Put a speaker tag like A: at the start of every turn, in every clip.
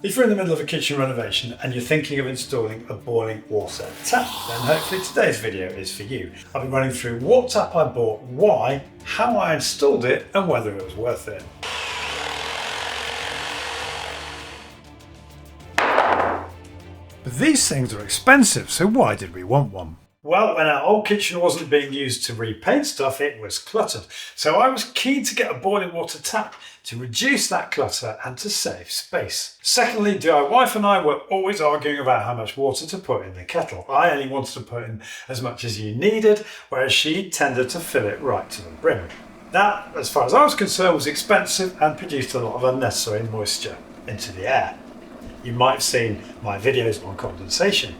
A: If you're in the middle of a kitchen renovation and you're thinking of installing a boiling water tap, then hopefully today's video is for you. I'll be running through what tap I bought, why, how I installed it, and whether it was worth it. But these things are expensive, so why did we want one? Well, when our old kitchen wasn't being used to repaint stuff, it was cluttered. So I was keen to get a boiling water tap to reduce that clutter and to save space. Secondly, DIYte and I were always arguing about how much water to put in the kettle. I only wanted to put in as much as you needed, whereas she tended to fill it right to the brim. That, as far as I was concerned, was expensive and produced a lot of unnecessary moisture into the air. You might have seen my videos on condensation.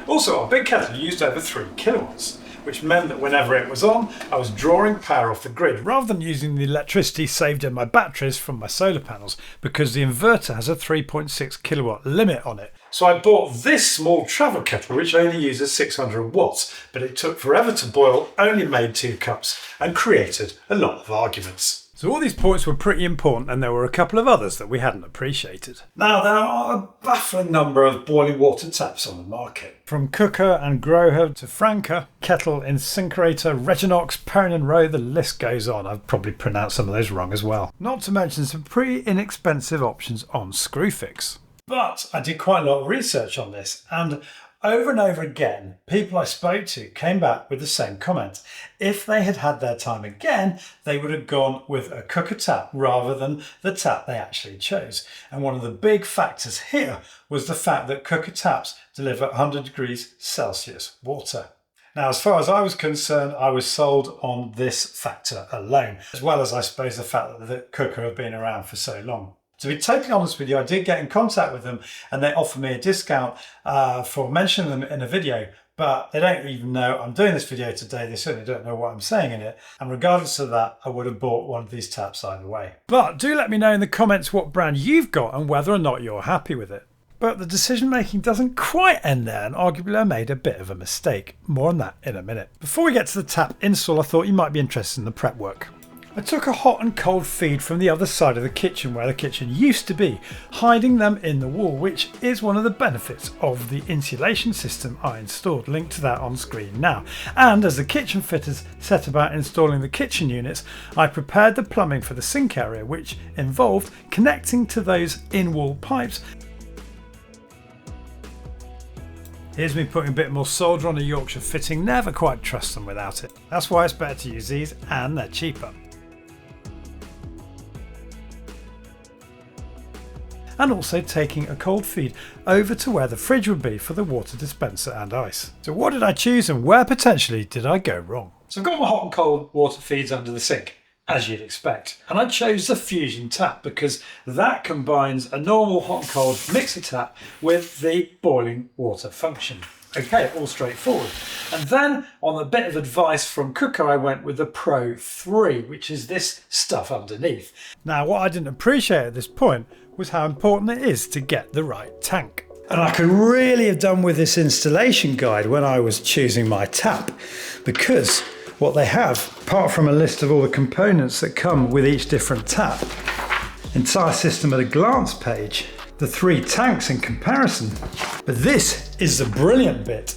A: Also, our big kettle used over 3 kilowatts, which meant that whenever it was on, I was drawing power off the grid rather than using the electricity saved in my batteries from my solar panels, because the inverter has a 3.6 kilowatt limit on it. So I bought this small travel kettle which only uses 600 watts, but it took forever to boil, only made 2 cups, and created a lot of arguments. So all these points were pretty important, and there were a couple of others that we hadn't appreciated. Now, there are a baffling number of boiling water taps on the market. From Quooker and Groher to Franca, Kettle, Incinerator, Reginox, Perrin & Rowe, the list goes on. I've probably pronounced some of those wrong as well. Not to mention some pretty inexpensive options on Screwfix. But I did quite a lot of research on this, and over and over again, people I spoke to came back with the same comment. If they had had their time again, they would have gone with a Quooker tap rather than the tap they actually chose. And one of the big factors here was the fact that Quooker taps deliver 100 degrees Celsius water. Now, as far as I was concerned, I was sold on this factor alone, as well as I suppose the fact that the Quooker have been around for so long. To be totally honest with you, I did get in contact with them and they offered me a discount for mentioning them in a video, but they don't even know I'm doing this video today. They certainly don't know what I'm saying in it. And regardless of that, I would have bought one of these taps either way. But do let me know in the comments what brand you've got and whether or not you're happy with it. But the decision making doesn't quite end there, and arguably I made a bit of a mistake. More on that in a minute. Before we get to the tap install, I thought you might be interested in the prep work. I took a hot and cold feed from the other side of the kitchen where the kitchen used to be, hiding them in the wall, which is one of the benefits of the insulation system I installed, linked to that on screen now. And as the kitchen fitters set about installing the kitchen units, I prepared the plumbing for the sink area, which involved connecting to those in-wall pipes. Here's me putting a bit more solder on a Yorkshire fitting, never quite trust them without it. That's why it's better to use these, and they're cheaper. And also taking a cold feed over to where the fridge would be for the water dispenser and ice. So what did I choose and where potentially did I go wrong? So I've got my hot and cold water feeds under the sink, as you'd expect. And I chose the Fusion tap because that combines a normal hot and cold mixer tap with the boiling water function. Okay, all straightforward. And then on a bit of advice from Quooker, I went with the Pro 3, which is this stuff underneath. Now, what I didn't appreciate at this point was how important it is to get the right tank. And I could really have done with this installation guide when I was choosing my tap, because what they have, apart from a list of all the components that come with each different tap, entire system at a glance page, the 3 tanks in comparison. But this is the brilliant bit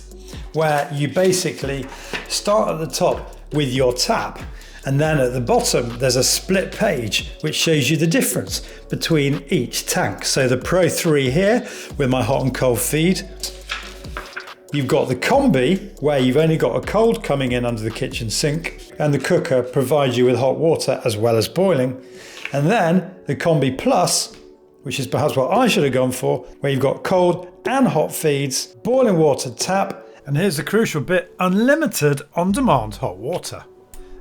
A: where you basically start at the top with your tap, and then at the bottom there's a split page which shows you the difference between each tank. So the Pro 3 here with my hot and cold feed. You've got the Combi where you've only got a cold coming in under the kitchen sink, and the Quooker provides you with hot water as well as boiling. And then the Combi Plus, which is perhaps what I should have gone for, where you've got cold and hot feeds, boiling water tap, and here's the crucial bit, unlimited on-demand hot water.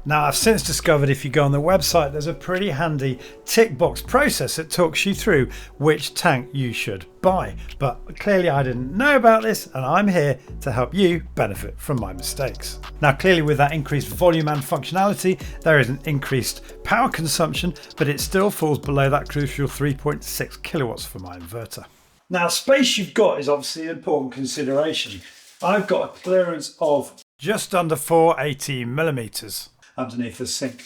A: Now, I've since discovered if you go on the website, there's a pretty handy tick box process that talks you through which tank you should buy. But clearly I didn't know about this, and I'm here to help you benefit from my mistakes. Now, clearly with that increased volume and functionality, there is an increased power consumption, but it still falls below that crucial 3.6 kilowatts for my inverter. Now, space you've got is obviously an important consideration. I've got a clearance of just under 480 millimeters underneath the sink,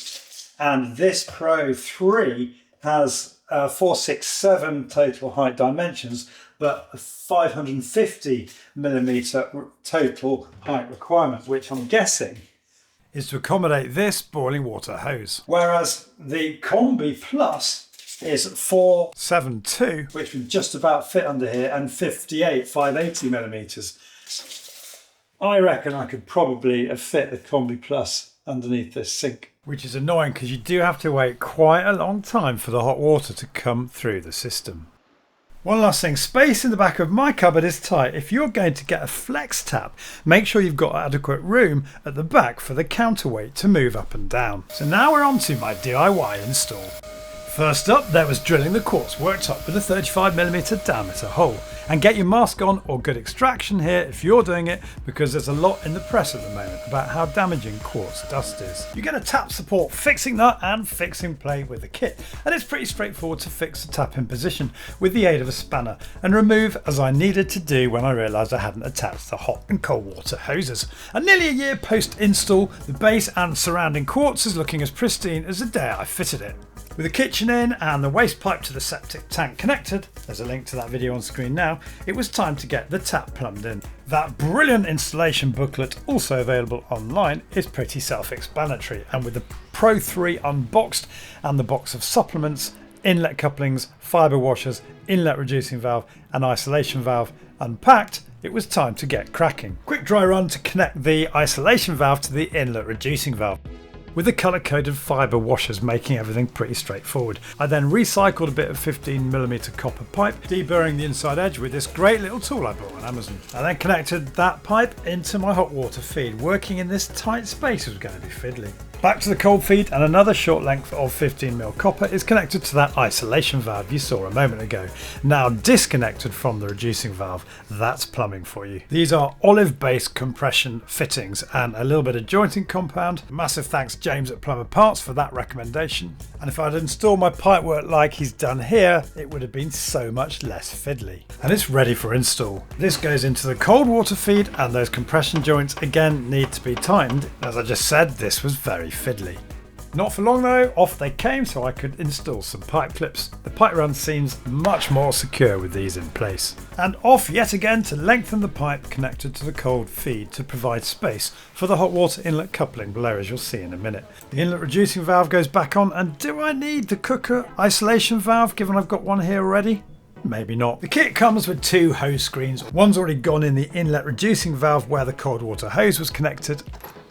A: and this Pro 3 has 467 total height dimensions, but a 550mm total height requirement, which I'm guessing is to accommodate this boiling water hose. Whereas the Combi Plus is 472, which would just about fit under here, and 580mm. I reckon I could probably have fit the Combi Plus underneath this sink. Which is annoying because you do have to wait quite a long time for the hot water to come through the system. One last thing, space in the back of my cupboard is tight. If you're going to get a flex tap, make sure you've got adequate room at the back for the counterweight to move up and down. So now we're on to my DIY install. First up, there was drilling the quartz worktop with a 35mm diameter hole. And get your mask on or good extraction here if you're doing it, because there's a lot in the press at the moment about how damaging quartz dust is. You get a tap support fixing nut and fixing plate with the kit, and it's pretty straightforward to fix the tap in position with the aid of a spanner and remove as I needed to do when I realised I hadn't attached the hot and cold water hoses. And nearly a year post install, the base and surrounding quartz is looking as pristine as the day I fitted it. With the kitchen in and the waste pipe to the septic tank connected, there's a link to that video on screen now, it was time to get the tap plumbed in. That brilliant installation booklet, also available online, is pretty self-explanatory, and with the Pro 3 unboxed and the box of supplements, inlet couplings, fibre washers, inlet reducing valve and isolation valve unpacked, it was time to get cracking. Quick dry run to connect the isolation valve to the inlet reducing valve, with the colour-coded fibre washers making everything pretty straightforward. I then recycled a bit of 15mm copper pipe, deburring the inside edge with this great little tool I bought on Amazon. I then connected that pipe into my hot water feed. Working in this tight space was going to be fiddly. Back to the cold feed, and another short length of 15mm copper is connected to that isolation valve you saw a moment ago. Now disconnected from the reducing valve, that's plumbing for you. These are olive-based compression fittings and a little bit of jointing compound. Massive thanks James at Plumber Parts for that recommendation. And if I'd installed my pipework like he's done here, it would have been so much less fiddly. And it's ready for install. This goes into the cold water feed, and those compression joints again need to be tightened. As I just said, this was very fiddly. Not for long though, off they came so I could install some pipe clips. The pipe run seems much more secure with these in place. And off yet again to lengthen the pipe connected to the cold feed to provide space for the hot water inlet coupling below, as you'll see in a minute. The inlet reducing valve goes back on, and do I need the cooker isolation valve given I've got one here already? Maybe not. The kit comes with two hose screens. One's already gone in the inlet reducing valve where the cold water hose was connected,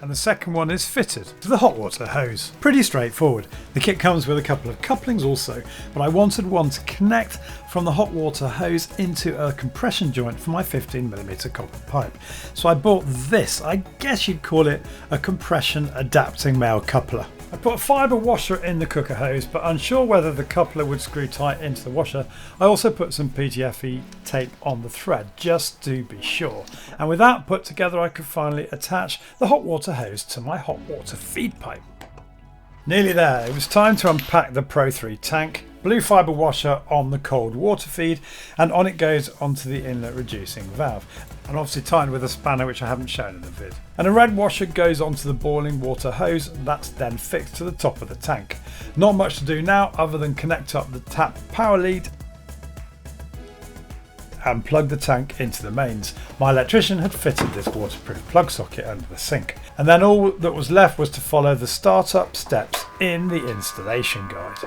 A: and the second one is fitted to the hot water hose. Pretty straightforward. The kit comes with a couple of couplings also, but I wanted one to connect from the hot water hose into a compression joint for my 15mm copper pipe. So I bought this, I guess you'd call it a compression adapting male coupler. I put a fibre washer in the cooker hose, but unsure whether the coupler would screw tight into the washer, I also put some PTFE tape on the thread just to be sure. And with that put together, I could finally attach the hot water hose to my hot water feed pipe. Nearly there, it was time to unpack the Pro 3 tank. Blue fibre washer on the cold water feed, and on it goes onto the inlet reducing valve, and obviously tightened with a spanner which I haven't shown in the vid. And a red washer goes onto the boiling water hose, that's then fixed to the top of the tank. Not much to do now other than connect up the tap power lead and plug the tank into the mains. My electrician had fitted this waterproof plug socket under the sink. And then all that was left was to follow the startup steps in the installation guide.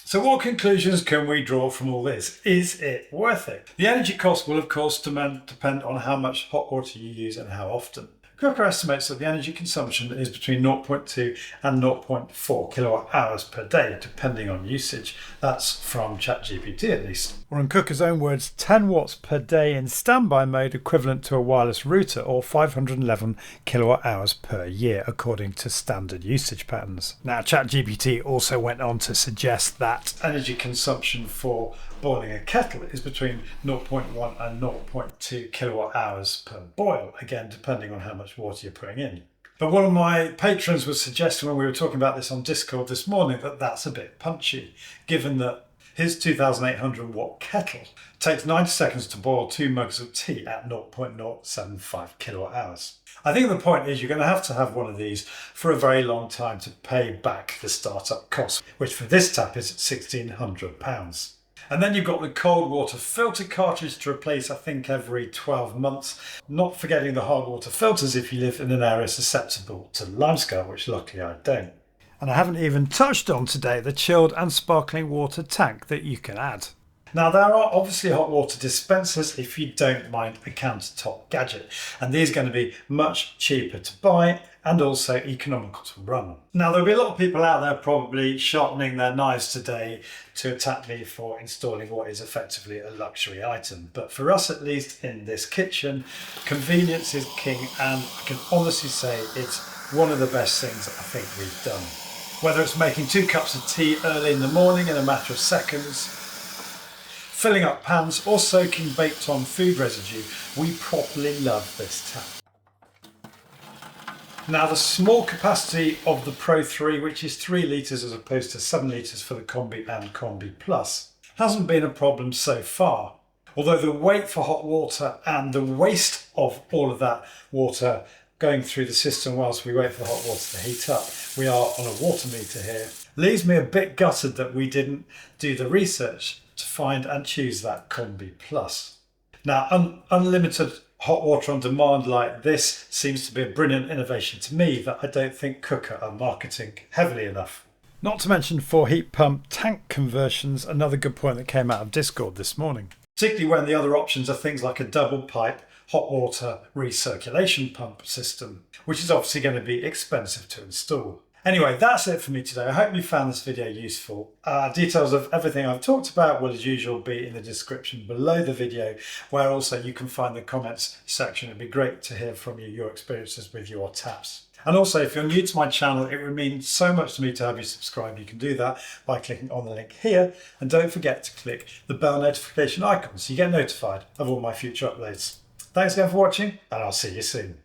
A: So what conclusions can we draw from all this? Is it worth it? The energy cost will of course depend on how much hot water you use and how often. Quooker estimates that the energy consumption is between 0.2 and 0.4 kilowatt hours per day, depending on usage. That's from ChatGPT at least. Or in Quooker's own words, 10 watts per day in standby mode, equivalent to a wireless router, or 511 kilowatt hours per year, according to standard usage patterns. Now, ChatGPT also went on to suggest that energy consumption for boiling a kettle is between 0.1 and 0.2 kilowatt hours per boil, again depending on how much water you're putting in. But one of my patrons was suggesting when we were talking about this on Discord this morning that that's a bit punchy, given that His 2800 watt kettle takes 90 seconds to boil 2 mugs of tea at 0.075 kilowatt hours. I think the point is you're going to have one of these for a very long time to pay back the startup cost, which for this tap is £1,600. And then you've got the cold water filter cartridge to replace, I think, every 12 months. Not forgetting the hard water filters if you live in an area susceptible to limescale, which luckily I don't. And I haven't even touched on today the chilled and sparkling water tank that you can add. Now there are obviously hot water dispensers if you don't mind a countertop gadget, and these are going to be much cheaper to buy and also economical to run. Now there'll be a lot of people out there probably sharpening their knives today to attack me for installing what is effectively a luxury item, but for us at least in this kitchen, convenience is king, and I can honestly say it's one of the best things that I think we've done. Whether it's making 2 cups of tea early in the morning in a matter of seconds, filling up pans or soaking baked on food residue, we properly love this tap. Now the small capacity of the Pro 3, which is 3 litres as opposed to 7 litres for the Combi and Combi Plus, hasn't been a problem so far. Although the wait for hot water and the waste of all of that water going through the system whilst we wait for the hot water to heat up, we are on a water meter here, leaves me a bit gutted that we didn't do the research to find and choose that Combi Plus. Now, unlimited hot water on demand like this seems to be a brilliant innovation to me that I don't think Quooker are marketing heavily enough. Not to mention for heat pump tank conversions, another good point that came out of Discord this morning. Particularly when the other options are things like a double pipe hot water recirculation pump system, which is obviously going to be expensive to install. Anyway, that's it for me today. I hope you found this video useful. Details of everything I've talked about will as usual be in the description below the video, where also you can find the comments section. It'd be great to hear from you, your experiences with your taps. And also, if you're new to my channel, it would mean so much to me to have you subscribe. You can do that by clicking on the link here. And don't forget to click the bell notification icon so you get notified of all my future uploads. Thanks again for watching, and I'll see you soon.